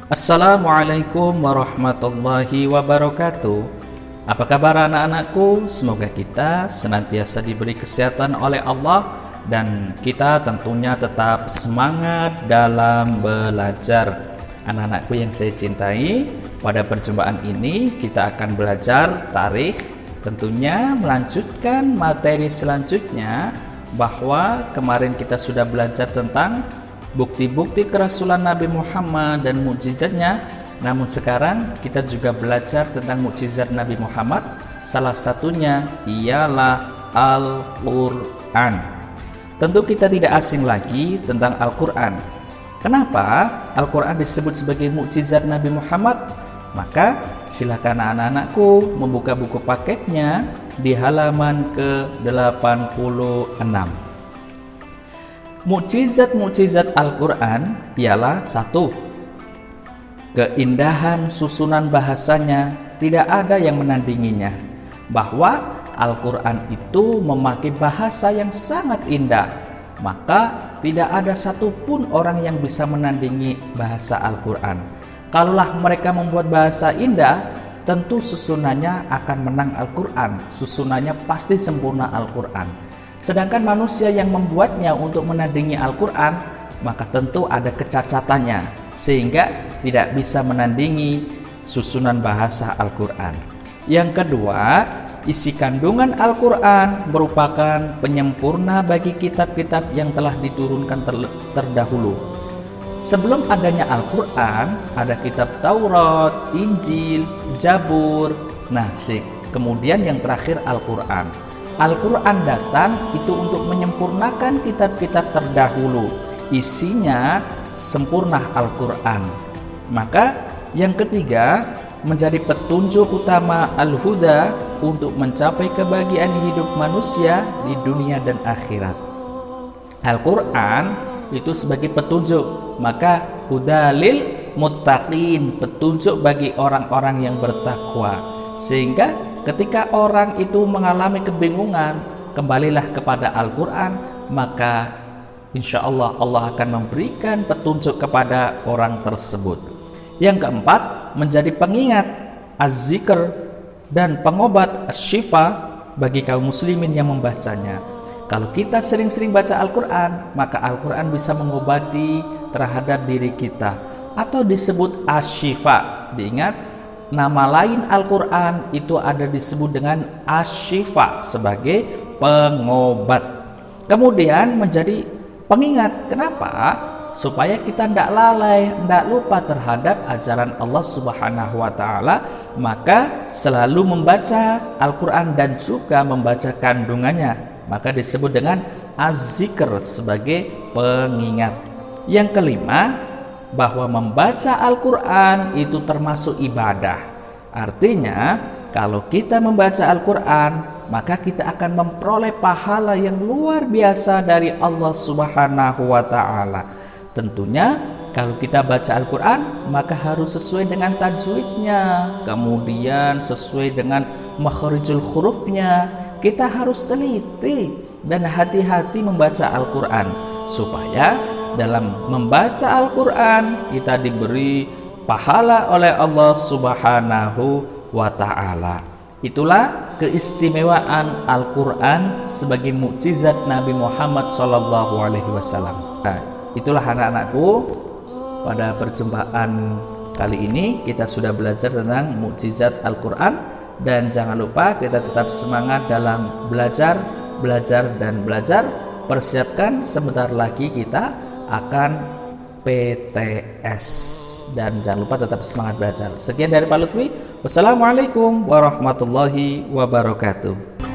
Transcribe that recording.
Assalamualaikum warahmatullahi wabarakatuh. Apa kabar anak-anakku? Semoga kita senantiasa diberi kesehatan oleh Allah dan kita tentunya tetap semangat dalam belajar. Anak-anakku yang saya cintai, pada perjumpaan ini kita akan belajar tarikh, tentunya melanjutkan materi selanjutnya, bahwa kemarin kita sudah belajar tentang bukti-bukti kerasulan Nabi Muhammad dan mukjizatnya. Namun sekarang kita juga belajar tentang mukjizat Nabi Muhammad. Salah satunya ialah Al-Quran. Tentu kita tidak asing lagi tentang Al-Quran. Kenapa Al-Quran disebut sebagai mukjizat Nabi Muhammad? Maka silakan anak-anakku membuka buku paketnya di halaman ke-86. Mukjizat-mukjizat Al-Quran ialah: 1. Keindahan susunan bahasanya tidak ada yang menandinginya. Bahwa Al-Quran itu memakai bahasa yang sangat indah, maka tidak ada satupun orang yang bisa menandingi bahasa Al-Quran. Kalaulah mereka membuat bahasa indah, tentu susunannya akan menang Al-Quran. Susunannya pasti sempurna Al-Quran. Sedangkan manusia yang membuatnya untuk menandingi Al-Quran, maka tentu ada kecacatannya, sehingga tidak bisa menandingi susunan bahasa Al-Quran. Yang kedua, isi kandungan Al-Quran merupakan penyempurna bagi kitab-kitab yang telah diturunkan terdahulu. Sebelum adanya Al-Quran, ada kitab Taurat, Injil, Zabur, Nasikh, kemudian yang terakhir Al-Quran. Al-Quran datang itu untuk menyempurnakan kitab-kitab terdahulu. Isinya sempurna Al-Quran. Maka yang ketiga, menjadi petunjuk utama Al-Huda untuk mencapai kebahagiaan hidup manusia di dunia dan akhirat. Al-Quran itu sebagai petunjuk, maka hudalil muttaqin, petunjuk bagi orang-orang yang bertakwa. Sehingga ketika orang itu mengalami kebingungan, kembalilah kepada Al-Quran, maka insya Allah Allah akan memberikan petunjuk kepada orang tersebut. Yang keempat, menjadi pengingat, az-zikr, dan pengobat, as-syifa, bagi kaum muslimin yang membacanya. Kalau kita sering-sering baca Al-Quran, maka Al-Quran bisa mengobati terhadap diri kita, atau disebut as-syifa. Diingat, nama lain Al-Quran itu ada disebut dengan Asy-Syifa, sebagai pengobat. Kemudian menjadi pengingat. Kenapa? Supaya kita tidak lalai, tidak lupa terhadap ajaran Allah Subhanahu wa Ta'ala. Maka selalu membaca Al-Quran dan juga membaca kandungannya, maka disebut dengan az-zikr, sebagai pengingat. Yang kelima, bahwa membaca Al-Quran itu termasuk ibadah. Artinya, kalau kita membaca Al-Quran, maka kita akan memperoleh pahala yang luar biasa dari Allah Subhanahu wa Ta'ala. Tentunya, kalau kita baca Al-Quran, maka harus sesuai dengan tajwidnya, kemudian sesuai dengan makhrijul hurufnya. Kita harus teliti dan hati-hati membaca Al-Quran, supaya dalam membaca Al-Quran kita diberi pahala oleh Allah Subhanahu wa Ta'ala. Itulah keistimewaan Al-Quran sebagai mukjizat Nabi Muhammad SAW. Nah, itulah anak-anakku, pada perjumpaan kali ini kita sudah belajar tentang mukjizat Al-Quran. Dan jangan lupa kita tetap semangat dalam belajar, dan belajar. Persiapkan, sebentar lagi kita akan PTS, dan jangan lupa tetap semangat belajar. Sekian dari Pak Lutfi. Wassalamualaikum warahmatullahi wabarakatuh.